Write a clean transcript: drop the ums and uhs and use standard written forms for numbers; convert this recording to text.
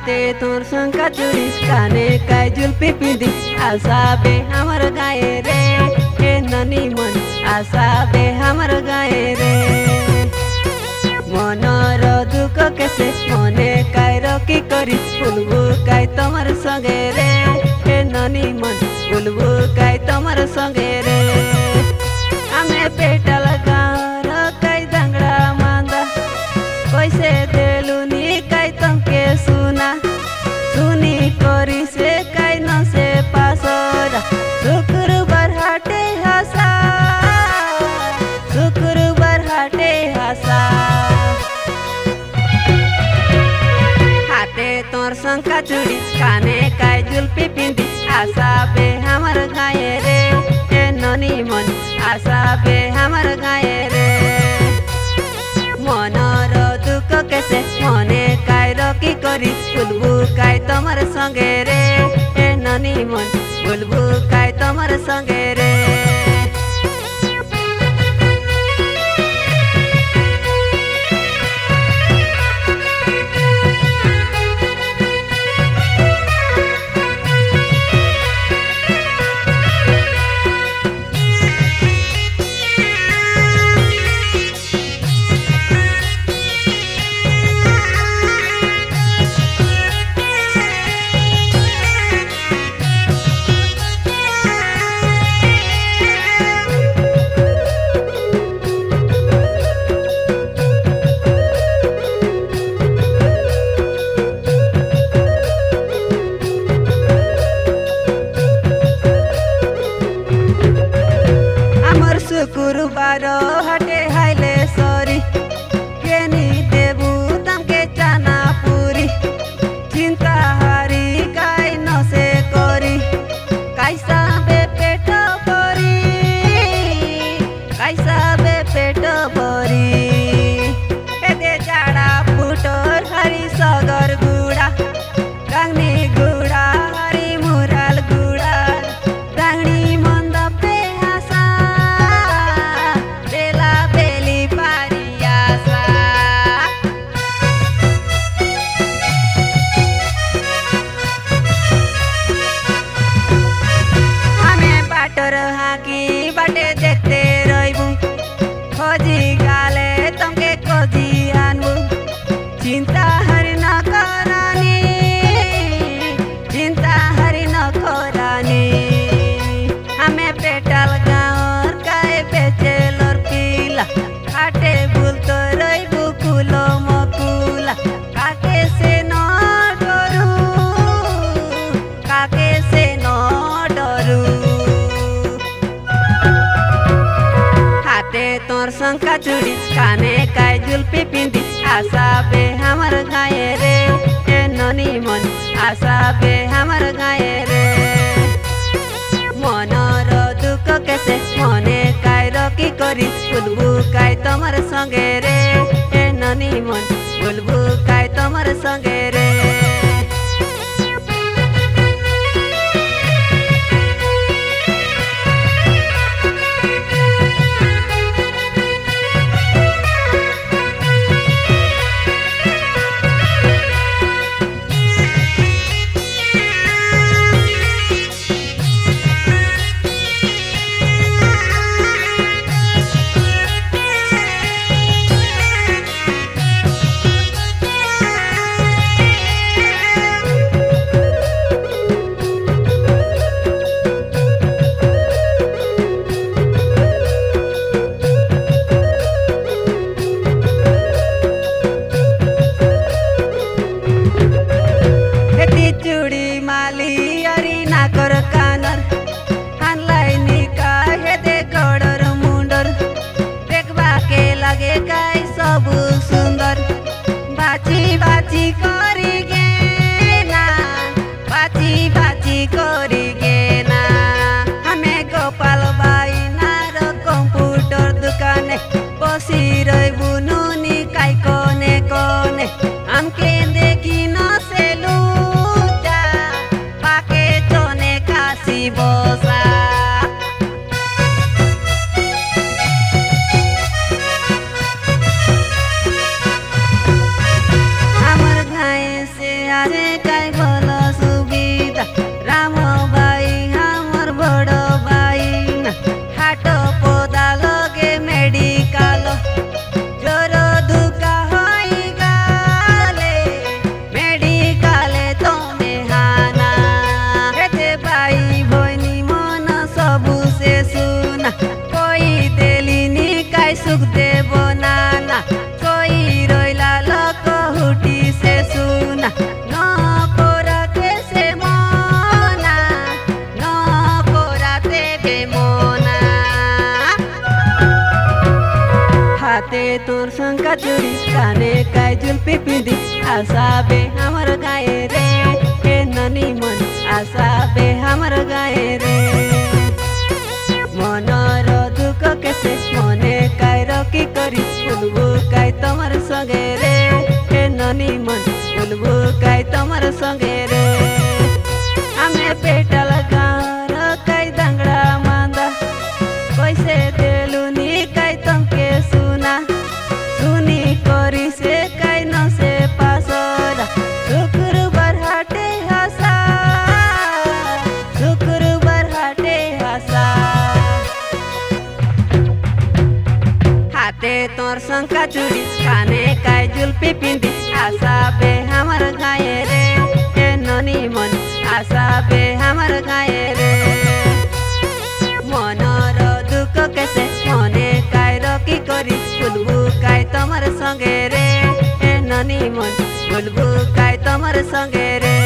हाथे तोर शंका चूड़ीस काने काय जुल्फी पिंदिस आशा बे हमर गाए रे हे ननी मन आशा बे हमर गाए रे मनर दुख केसे मने काय रकी करिस फुलबु काय तमर संगे रे हे ननी मन फुलबु काय तमर संगे रे आमे पेटल गार काय दांगड़ा मांदा कैसे देलुनी काय तमके सुना सुनी करी से काय न से पासरा शुक्रवार हाटे हसा शुक्रवार हाटे हसा हाथे तोर शंका चूड़ीस काने काय जुल्फी पिंदिस आशा बे हमर गाए रे हे ननी मन आशा बे हमर गाए रे मनर दुख केसे मने काय रकी करिस फुलबु काय तमर संगे रे हे ननी मन फुलबु काय तमर संगे रे शुक्रवार हाटे हाइले सरी केनी देबू तमके चाना पूरी चिंता हारी काय न से करी कैसा बे पेट भरी कैसा बे पेट भरी एदे जाड़ा फुटोर हरी सगर गुड़ा गांगनी गुड़ा हरी मुराल गुड़ा गांगनी मंद पे हसा बेला बेली पारियासा हमें बाटर हाकी बाटे देखते रहिबू खोजी गाले तमके खोजी आनबू चिंता हरि न करानी चिंता हरि न करानी हमें पेटल गाँव काय बेचेलर पीला हाटे बुल तो रहिबू कुलो मकुला काके से न डरू काके से न डरू हाथे तोर शंका चूड़ीस काने काय जुल्फी पिंदिस आशा बे हमर गाए रे हे ननी मन आशा बे हमर गाए रे मनर दुख केसे मने काय रकी करिस फुलबु काय तमर संगे रे हे ननी मन फुलबु काय तमर संगे रे चूड़ी माली अरी नाकर कानर हानलाई निका हेदे गडर मुंडर देखबा के लगे काय सब सुंदर बाची बाची करी गेना बाची बाची करी गेना हमें गोपाल बाई नार कंप्यूटर दुकाने बसी रहिबू नुनी काय कोने कोने हमके देखी न सेलू बोसा हमर गाए से आजे हाथे तोर शंका चूड़ी काने काय जुल्फी पिंदी आशा बे हमर गाए रे हे ननी मन आशा बे हमर गाए रे मनर दुख केसे मने काय रकी करी बोलबो काय तमर संगे रे हे ननी मन बोलबो काय तमर संगे रे हमें पेटल गार काय दंगड़ा मांदा कैसे देलुनी काय तमके सुना सुनी करी से काय न से पासरा शुक्रवार हाटे हसा शुक्रवार हाटे हसा हाथे तोर शंका चूड़ी काने काय जुल्फी पिंदी आशा बे हमर गाए रे हे ननी मन आशा बे हमर गाए रे मनर दुख केसे मने काय रकी करी बोलबो काय तमर संगे रे हे ननी मन बोलबो काय तमर संगे रे।